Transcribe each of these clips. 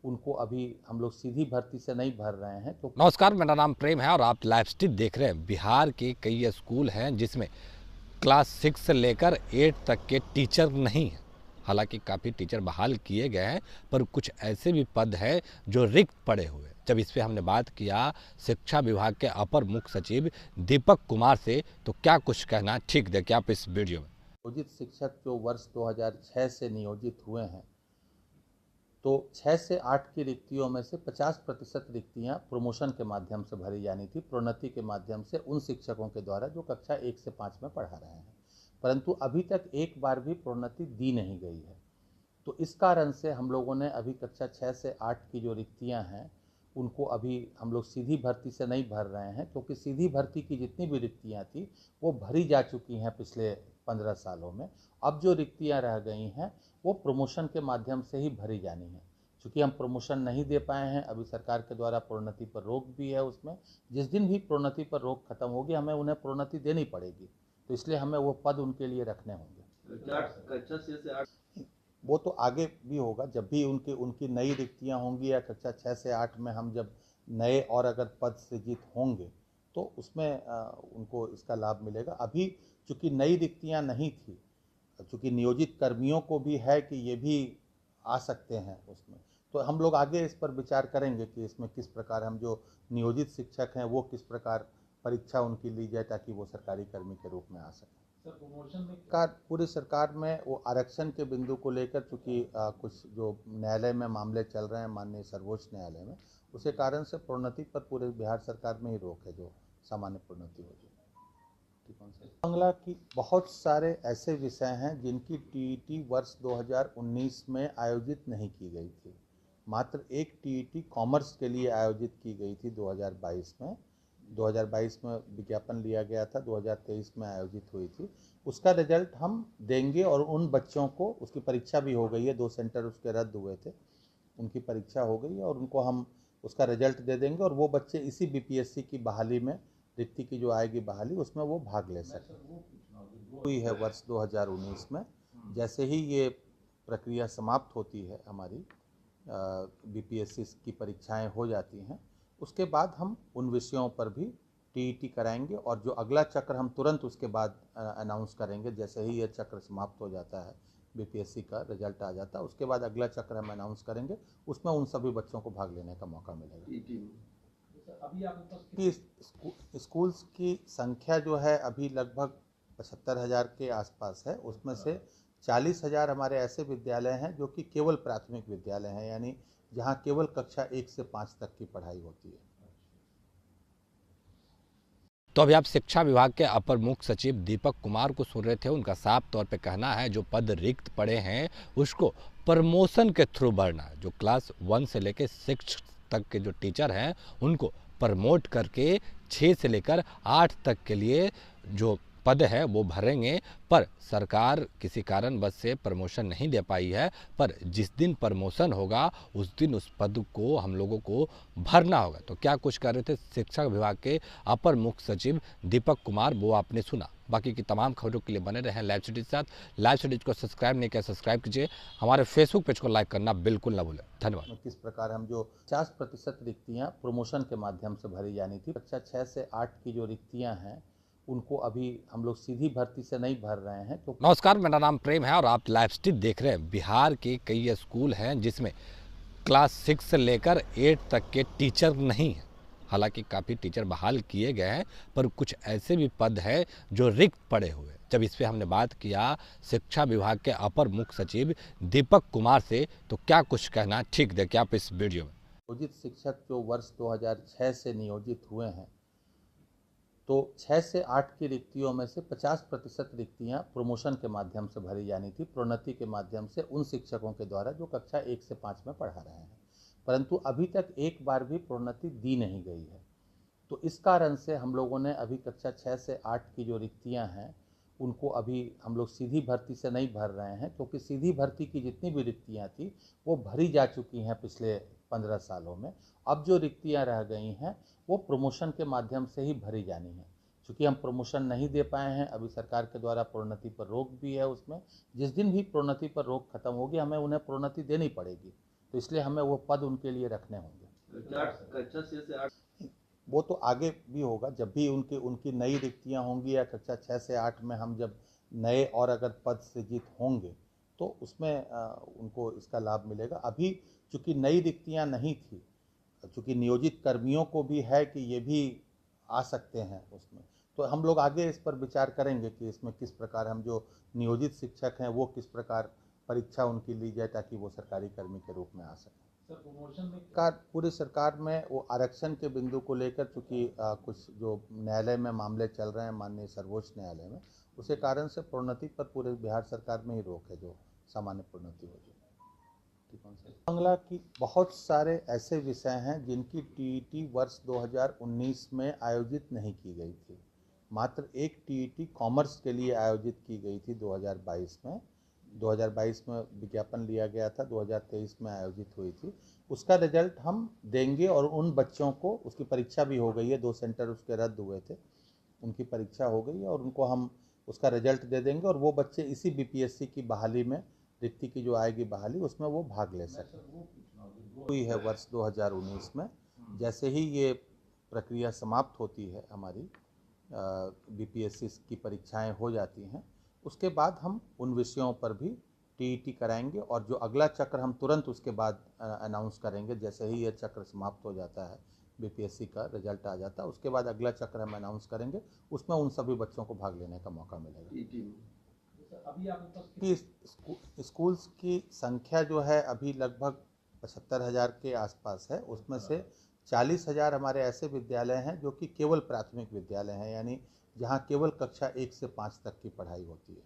उनको अभी हम लोग सीधी भर्ती से नहीं भर रहे हैं। तो नमस्कार, मेरा नाम प्रेम है और आप लाइव स्ट्रीम देख रहे हैं। बिहार के कई स्कूल हैं जिसमें क्लास 6 से लेकर 8 तक के टीचर नहीं हैं। हालांकि काफ़ी टीचर बहाल किए गए हैं, पर कुछ ऐसे भी पद हैं जो रिक्त पड़े हुए हैं। जब इस पे हमने बात किया शिक्षा विभाग के अपर मुख्य सचिव दीपक कुमार से, तो क्या कुछ कहना ठीक देखिए आप इस वीडियो में। नियोजित शिक्षक जो वर्ष 2006 से नियोजित हुए हैं, तो 6 से 8 की रिक्तियों में से 50% रिक्तियां प्रमोशन के माध्यम से भरी जानी थी, प्रोन्नति के माध्यम से उन शिक्षकों के द्वारा जो कक्षा 1 से 5 में पढ़ा रहे हैं। परंतु अभी तक एक बार भी प्रोन्नति दी नहीं गई है। तो इस कारण से हम लोगों ने अभी कक्षा 6 से 8 की जो रिक्तियां हैं, उनको अभी हम लोग सीधी भर्ती से नहीं भर रहे हैं, क्योंकि सीधी भर्ती की जितनी भी रिक्तियां थी वो भरी जा चुकी हैं पिछले 15 सालों में। अब जो रिक्तियां रह गई हैं वो प्रमोशन के माध्यम से ही भरी जानी है। चूँकि हम प्रमोशन नहीं दे पाए हैं, अभी सरकार के द्वारा प्रोन्नति पर रोक भी है उसमें। जिस दिन भी प्रोन्नति पर रोक खत्म होगी, हमें उन्हें प्रोन्नति देनी पड़ेगी, तो इसलिए हमें वो पद उनके लिए रखने होंगे। कक्षा 6 से 8 वो तो आगे भी होगा, जब भी उनकी उनकी नई रिक्तियां होंगी, या कक्षा 6 से 8 में हम जब नए और अगर पद सृजित होंगे तो उसमें उनको इसका लाभ मिलेगा। अभी चूँकि नई रिक्तियां नहीं थी, चूँकि नियोजित कर्मियों को भी है कि ये भी आ सकते हैं उसमें, तो हम लोग आगे इस पर विचार करेंगे कि इसमें किस प्रकार हम जो नियोजित शिक्षक हैं वो किस प्रकार परीक्षा उनकी ली जाए ताकि वो सरकारी कर्मी के रूप में आ सकें। सर, प्रमोशन में पूरी सरकार में वो आरक्षण के बिंदु को लेकर, चूँकि कुछ जो न्यायालय में मामले चल रहे हैं माननीय सर्वोच्च न्यायालय में, उसी कारण से प्रोन्नति पर पूरे बिहार सरकार में ही रोक है, जो सामान्य प्रोन्नति होगी। बांग्ला की बहुत सारे ऐसे विषय हैं जिनकी टीईटी वर्ष 2019 में आयोजित नहीं की गई थी। मात्र एक टीईटी कॉमर्स के लिए आयोजित की गई थी 2022 में। 2022 में विज्ञापन लिया गया था, 2023 में आयोजित हुई थी। उसका रिजल्ट हम देंगे और उन बच्चों को, उसकी परीक्षा भी हो गई है, 2 सेंटर उसके रद्द हुए थे, उनकी परीक्षा हो गई है और उनको हम उसका रिजल्ट दे देंगे और वो बच्चे इसी बीपीएससी की बहाली में, रिक्ति की जो आएगी बहाली, उसमें वो भाग ले सकें। हुई है वर्ष 2019 में। जैसे ही ये प्रक्रिया समाप्त होती है, हमारी बीपीएससी की परीक्षाएं हो जाती हैं, उसके बाद हम उन विषयों पर भी टीईटी कराएंगे और जो अगला चक्र हम तुरंत उसके बाद अनाउंस करेंगे। जैसे ही ये चक्र समाप्त हो जाता है, बीपीएससी का रिजल्ट आ जाता है, उसके बाद अगला चक्र हम अनाउंस करेंगे, उसमें उन सभी बच्चों को भाग लेने का मौका मिलेगा। अभी आप स्कूल्स की संख्या जो है अभी लगभग 75,000 के आसपास है। उसमें से 40,000 हमारे ऐसे विद्यालय हैं जो कि केवल प्राथमिक विद्यालय हैं, यानी जहाँ केवल कक्षा 1 से 5 तक की पढ़ाई होती है। तो अभी आप शिक्षा विभाग के अपर मुख्य सचिव दीपक कुमार को सुन रहे थे। उनका साफ तौर पे कहना है जो पद रिक्त पड़े हैं उसको प्रमोशन के थ्रू भरना है। जो क्लास 1 से लेकर 6 तक के जो टीचर हैं उनको प्रमोट करके 6 से लेकर 8 तक के लिए जो पद है वो भरेंगे। पर सरकार किसी कारणवश से प्रमोशन नहीं दे पाई है, पर जिस दिन प्रमोशन होगा उस दिन उस पद को हम लोगों को भरना होगा। तो क्या कुछ कर रहे थे शिक्षा विभाग के अपर मुख्य सचिव दीपक कुमार, वो आपने सुना। बाकी की तमाम खबरों के लिए बने रहें लाइव स्टडीज के साथ। लाइव स्टडीज को सब्सक्राइब नहीं किया, सब्सक्राइब कीजिए। हमारे फेसबुक पेज को लाइक करना बिल्कुल ना भूलें। धन्यवाद। किस प्रकार हम जो 50% रिक्तियां प्रमोशन के माध्यम से भरी जानी थी, कक्षा 6 से 8 की जो रिक्तियां हैं उनको अभी हम लोग सीधी भर्ती से नहीं भर रहे हैं। तो नमस्कार, मेरा नाम प्रेम है और आप लाइव स्ट्रीम देख रहे हैं। बिहार के कई स्कूल हैं जिसमें क्लास 6 से लेकर 8 तक के टीचर नहीं हैं। हालांकि काफ़ी टीचर बहाल किए गए हैं, पर कुछ ऐसे भी पद हैं जो रिक्त पड़े हुए हैं। जब इस पे हमने बात किया शिक्षा विभाग के अपर मुख्य सचिव दीपक कुमार से, तो क्या कुछ कहना ठीक देखिए आप इस वीडियो में। नियोजित शिक्षक जो वर्ष 2006 से नियोजित हुए हैं, तो 6 से 8 की रिक्तियों में से 50% रिक्तियां प्रमोशन के माध्यम से भरी जानी थी, प्रोन्नति के माध्यम से उन शिक्षकों के द्वारा जो कक्षा 1 से 5 में पढ़ा रहे हैं। परंतु अभी तक एक बार भी प्रोन्नति दी नहीं गई है। तो इस कारण से हम लोगों ने अभी कक्षा 6 से 8 की जो रिक्तियां हैं उनको अभी हम लोग सीधी भर्ती से नहीं भर रहे हैं, क्योंकि सीधी भर्ती की जितनी भी रिक्तियां थी वो भरी जा चुकी हैं पिछले 15 सालों में। अब जो रिक्तियां रह गई हैं वो प्रमोशन के माध्यम से ही भरी जानी है। चूँकि हम प्रमोशन नहीं दे पाए हैं, अभी सरकार के द्वारा प्रोन्नति पर रोक भी है उसमें। जिस दिन भी प्रोन्नति पर रोक खत्म होगी, हमें उन्हें प्रोन्नति देनी पड़ेगी, तो इसलिए हमें वो पद उनके लिए रखने होंगे। कक्षा 6 से 8 वो तो आगे भी होगा, जब भी उनकी नई रिक्तियां होंगी या कक्षा 6 से 8 में हम जब नए और अगर पद सृजित होंगे तो उसमें उनको इसका लाभ मिलेगा। अभी चूंकि नई रिक्तियां नहीं थी, चूंकि नियोजित कर्मियों को भी है कि ये भी आ सकते हैं उसमें, तो हम लोग आगे इस पर विचार करेंगे कि इसमें किस प्रकार हम जो नियोजित शिक्षक हैं वो किस प्रकार परीक्षा उनकी ली जाए ताकि वो सरकारी कर्मी के रूप में आ सकें। पूरी सरकार में वो आरक्षण के बिंदु को लेकर चूंकि कुछ जो न्यायालय में मामले चल रहे हैं माननीय सर्वोच्च न्यायालय में, उसी कारण से प्रोन्नति पर पूरे बिहार सरकार में ही रोक है, जो सामान्य प्रोन्नति हो जाए। बांग्ला की बहुत सारे ऐसे विषय हैं जिनकी टीईटी वर्ष 2019 में आयोजित नहीं की गई थी। मात्र एक टीईटी कॉमर्स के लिए आयोजित की गई थी 2022 में। 2022 में विज्ञापन लिया गया था, 2023 में आयोजित हुई थी। उसका रिजल्ट हम देंगे और उन बच्चों को, उसकी परीक्षा भी हो गई है, 2 सेंटर उसके रद्द हुए थे, उनकी परीक्षा हो गई है और उनको हम उसका रिजल्ट दे देंगे और वो बच्चे इसी बीपीएससी की बहाली में, रिक्ति की जो आएगी बहाली, उसमें वो भाग ले सकें। हुई है वर्ष 2019 में। जैसे ही ये प्रक्रिया समाप्त होती है, हमारी बीपीएससी की परीक्षाएं हो जाती हैं, उसके बाद हम उन विषयों पर भी टीईटी कराएंगे और जो अगला चक्र हम तुरंत उसके बाद अनाउंस करेंगे। जैसे ही ये चक्र समाप्त हो जाता है, बीपीएससी का रिजल्ट आ जाता है, उसके बाद अगला चक्र हम अनाउंस करेंगे, उसमें उन सभी बच्चों को भाग लेने का मौका मिलेगा। अभी कि स्कूल्स की संख्या जो है अभी लगभग 75,000 के आसपास है। उसमें से 40,000 हमारे ऐसे विद्यालय हैं जो कि केवल प्राथमिक विद्यालय हैं, यानी जहां केवल कक्षा 1 से 5 तक की पढ़ाई होती है।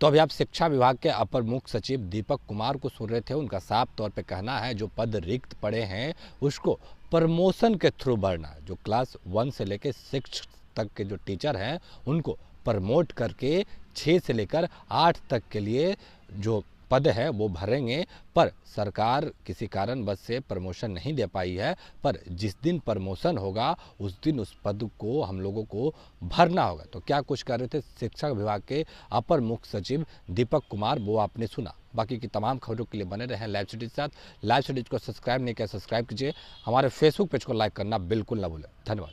तो अभी आप शिक्षा विभाग के अपर मुख्य सचिव दीपक कुमार को सुन रहे थे। उनका साफ तौर पे कहना है जो पद रिक्त पड़े हैं उसको प्रमोशन के थ्रू भरना। जो क्लास 1 से लेकर 6 तक के जो टीचर हैं उनको प्रमोट करके 6 से लेकर 8 तक के लिए जो पद है वो भरेंगे। पर सरकार किसी कारणवश से प्रमोशन नहीं दे पाई है, पर जिस दिन प्रमोशन होगा उस दिन उस पद को हम लोगों को भरना होगा। तो क्या कुछ कर रहे थे शिक्षा विभाग के अपर मुख्य सचिव दीपक कुमार, वो आपने सुना। बाकी की तमाम खबरों के लिए बने रहें लाइव सिटी के साथ। लाइव सिटी को सब्सक्राइब नहीं किया, सब्सक्राइब कीजिए। हमारे फेसबुक पेज को लाइक करना बिल्कुल ना भूलें। धन्यवाद।